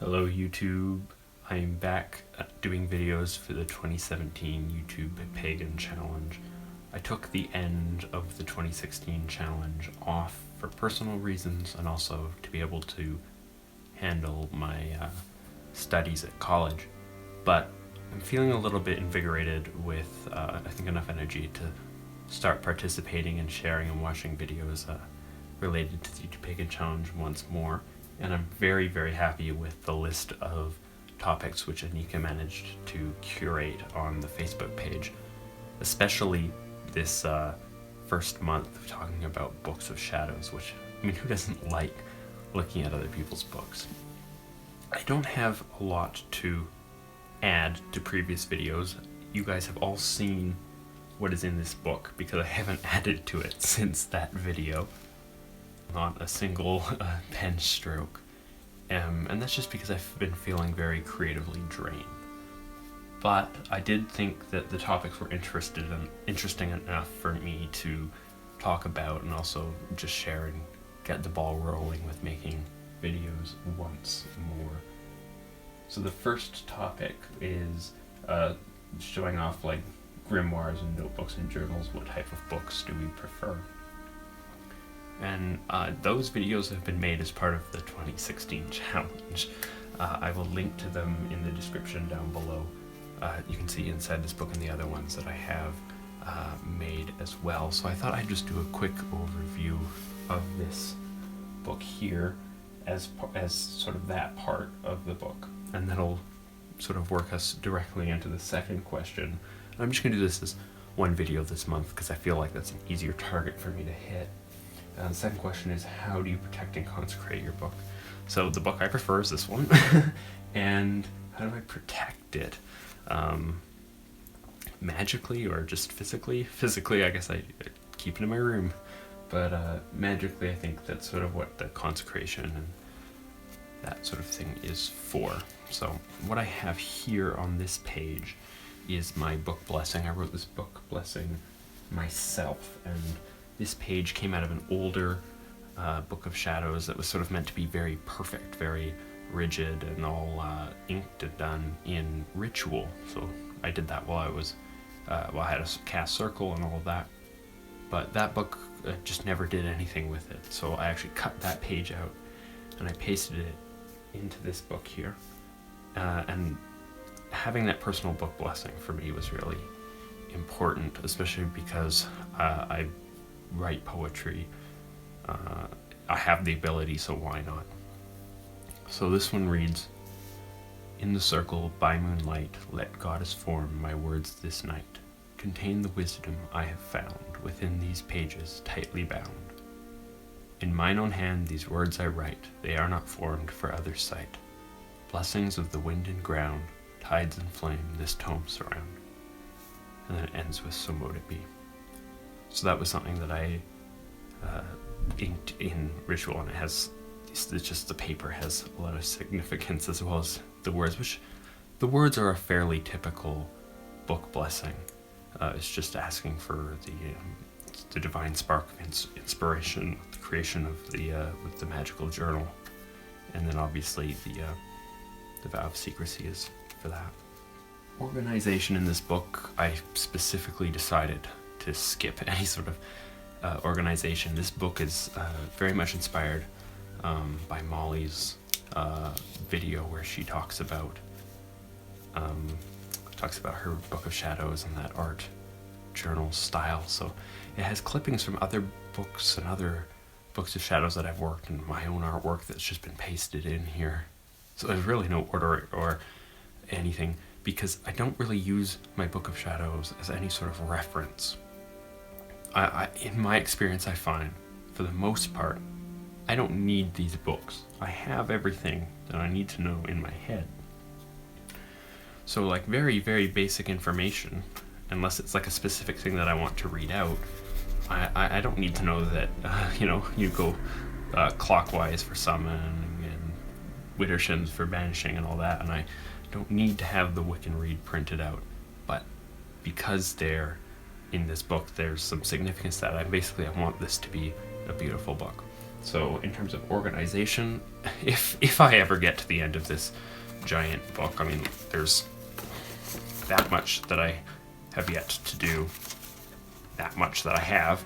Hello YouTube, I'm back doing videos for the 2017 YouTube Pagan challenge. I took the end of the 2016 challenge off for personal reasons and also to be able to handle my studies at college, but I'm feeling a little bit invigorated with I think enough energy to start participating and sharing and watching videos related to the YouTube Pagan challenge once more. And I'm very, very happy with the list of topics which Anika managed to curate on the Facebook page, especially this first month of talking about books of shadows, which, I mean, who doesn't like looking at other people's books? I don't have a lot to add to previous videos. You guys have all seen what is in this book because I haven't added to it since that video. Not a single pen stroke, and that's just because I've been feeling very creatively drained. But I did think that the topics were interesting enough for me to talk about and also just share and get the ball rolling with making videos once more. So the first topic is showing off like grimoires and notebooks and journals. What type of books do we prefer? And those videos have been made as part of the 2016 challenge. I will link to them in the description down below. You can see inside this book and the other ones that I have made as well. So I thought I'd just do a quick overview of this book here as sort of that part of the book. And that'll sort of work us directly into the second question. I'm just going to do this as one video this month because I feel like that's an easier target for me to hit. The second question is, how do you protect and consecrate your book? So the book I prefer is this one. And how do I protect it? Magically or just physically? Physically, I guess I keep it in my room. But magically, I think that's sort of what the consecration and that sort of thing is for. So what I have here on this page is my book blessing. I wrote this book blessing myself, and this page came out of an older Book of Shadows that was sort of meant to be very perfect, very rigid, and all inked and done in ritual. So I did that while I had a cast circle and all of that. But that book just never did anything with it. So I actually cut that page out and I pasted it into this book here. And having that personal book blessing for me was really important, especially because I write poetry. I have the ability, so why not? So this one reads, "In the circle by moonlight, let goddess form my words this night, contain the wisdom I have found within these pages tightly bound. In mine own hand these words I write, they are not formed for others' sight. Blessings of the wind and ground, tides and flame this tome surround." And then it ends with, "So mote it be." So that was something that I inked in ritual, and it's just the paper has a lot of significance as well as the words, which the words are a fairly typical book blessing. It's just asking for the divine spark of inspiration with the creation of with the magical journal, and then obviously the vow of secrecy is for that. Organization in this book, I specifically decided to skip any sort of organization. This book is very much inspired by Molly's video where she talks about her Book of Shadows and that art journal style. So it has clippings from other books and other Books of Shadows that I've worked, and my own artwork that's just been pasted in here. So there's really no order or anything, because I don't really use my Book of Shadows as any sort of reference. In my experience, I find, for the most part, I don't need these books. I have everything that I need to know in my head. So like very, very basic information, unless it's like a specific thing that I want to read out, I don't need to know that, you go clockwise for summoning and Widdershins for banishing and all that, and I don't need to have the Wiccan Read printed out. But because they're in this book, there's some significance that I want this to be a beautiful book. So in terms of organization, if I ever get to the end of this giant book, I mean, there's that much that I have yet to do, that much that I have.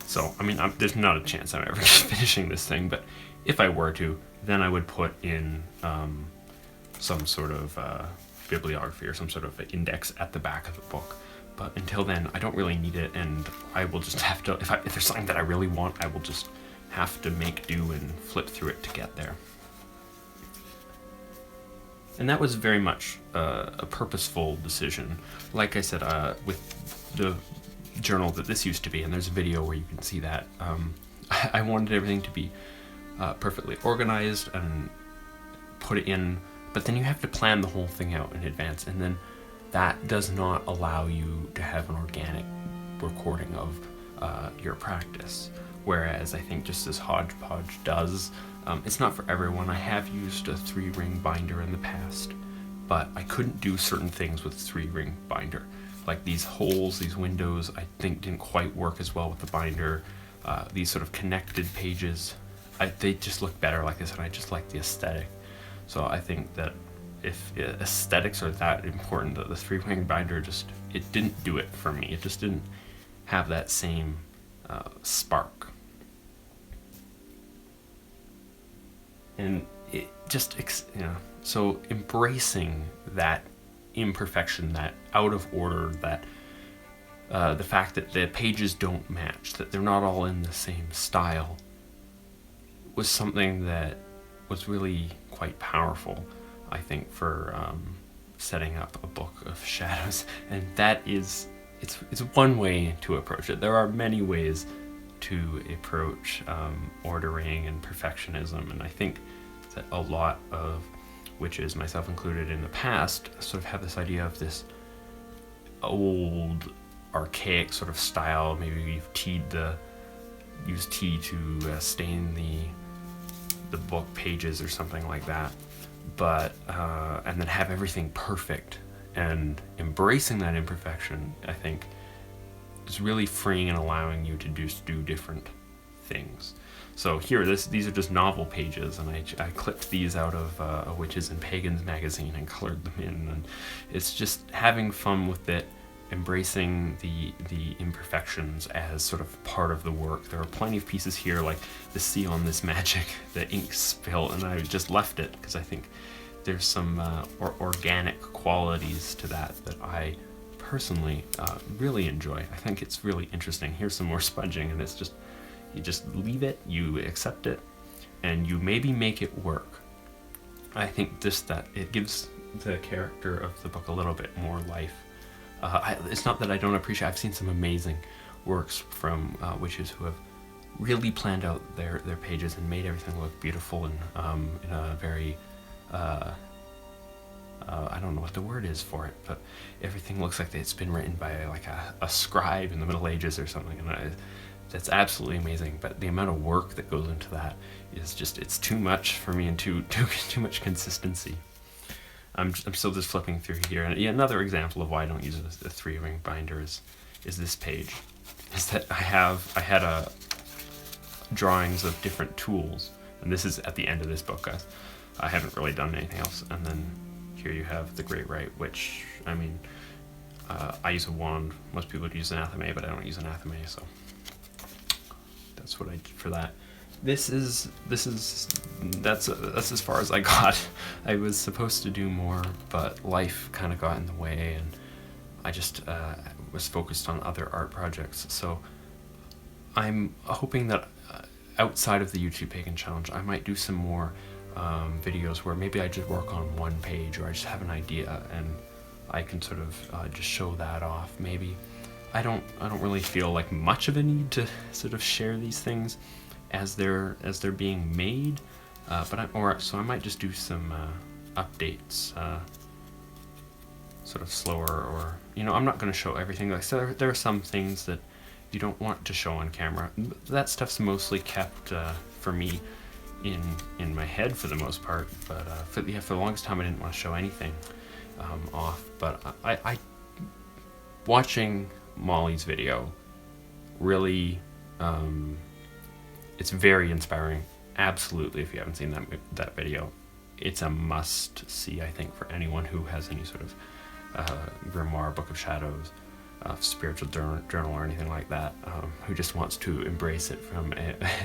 So, I mean, there's not a chance I'm ever finishing this thing, but if I were to, then I would put in some sort of bibliography or some sort of index at the back of the book. But until then, I don't really need it, and I will just have to, if there's something that I really want, I will just have to make do and flip through it to get there. And that was very much a purposeful decision. Like I said, with the journal that this used to be, and there's a video where you can see that, I wanted everything to be perfectly organized and put it in, but then you have to plan the whole thing out in advance, and then that does not allow you to have an organic recording of your practice. Whereas I think just this hodgepodge does. It's not for everyone. I have used a 3-ring binder in the past, but I couldn't do certain things with 3-ring binder. Like these holes, these windows, I think didn't quite work as well with the binder. These sort of connected pages, they just look better like this, and I just like the aesthetic. So I think that if aesthetics are that important, that the 3-ring binder it didn't do it for me. It just didn't have that same spark. And it just, so embracing that imperfection, that out of order, that the fact that the pages don't match, that they're not all in the same style, was something that was really quite powerful, I think, for setting up a book of shadows. And that is, it's one way to approach it. There are many ways to approach ordering and perfectionism, and I think that a lot of witches, myself included in the past, sort of have this idea of this old, archaic sort of style. Maybe you've used tea to stain the book pages or something like that, but and then have everything perfect. And embracing that imperfection, I think, is really freeing and allowing you to do different things. So here, these are just novel pages, and I clipped these out of a Witches and Pagans magazine and colored them in, and it's just having fun with it, embracing the imperfections as sort of part of the work. There are plenty of pieces here, like the "See on This Magic," the ink spill, and I just left it because I think there's some organic qualities to that I personally really enjoy. I think it's really interesting. Here's some more sponging, and it's just, you just leave it, you accept it, and you maybe make it work. I think just that it gives the character of the book a little bit more life. It's not that I don't appreciate, I've seen some amazing works from witches who have really planned out their pages and made everything look beautiful and in a very, I don't know what the word is for it, but everything looks like it's been written by like a scribe in the Middle Ages or something, and that's absolutely amazing. But the amount of work that goes into that is just, it's too much for me, and too much consistency. I'm still just flipping through here, and another example of why I don't use the 3-ring binder is this page. Is that I had drawings of different tools, and this is at the end of this book, guys. I haven't really done anything else. And then here you have the Great Rite, which, I mean, I use a wand. Most people would use an athame, but I don't use an athame, so that's what I did for that. That's as far as I got. I was supposed to do more, but life kind of got in the way, and I just was focused on other art projects. So I'm hoping that outside of the YouTube Pagan Challenge, I might do some more videos where maybe I just work on one page, or I just have an idea and I can sort of just show that off. Maybe I don't really feel like much of a need to sort of share these things as they're being made, so I might just do some updates, sort of slower, or I'm not going to show everything. Like, so there are some things that you don't want to show on camera. That stuff's mostly kept for me in my head for the most part, but for the longest time I didn't want to show anything off. But I watching Molly's video really it's very inspiring. Absolutely, if you haven't seen that video, it's a must-see, I think, for anyone who has any sort of Grimoire, Book of Shadows, spiritual journal or anything like that, who just wants to embrace it from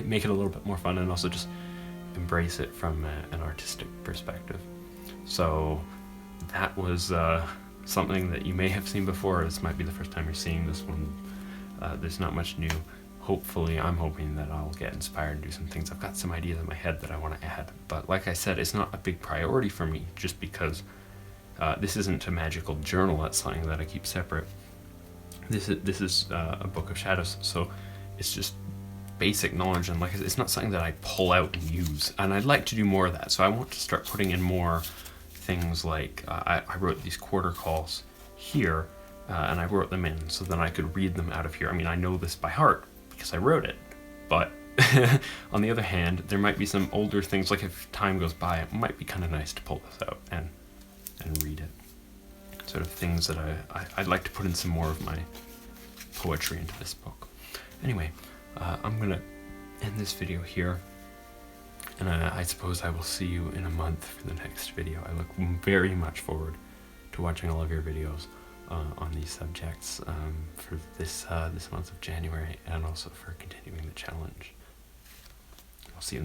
make it a little bit more fun, and also just embrace it from an artistic perspective. So that was something that you may have seen before. This might be the first time you're seeing this one. There's not much new. Hopefully, I'm hoping that I'll get inspired and do some things. I've got some ideas in my head that I want to add, but like I said, it's not a big priority for me, just because this isn't a magical journal. That's something that I keep separate. This is a Book of Shadows, so it's just basic knowledge, and like I said, it's not something that I pull out and use, and I'd like to do more of that. So I want to start putting in more things like I wrote these quarter calls here, and I wrote them in so that I could read them out of here. I mean, I know this by heart because I wrote it, but on the other hand, there might be some older things, like if time goes by, it might be kind of nice to pull this out and read it. Sort of things that I'd like to put in some more of my poetry into this book. Anyway, I'm gonna end this video here, and I suppose I will see you in a month for the next video. I look very much forward to watching all of your videos on these subjects for this month of January, and also for continuing the challenge.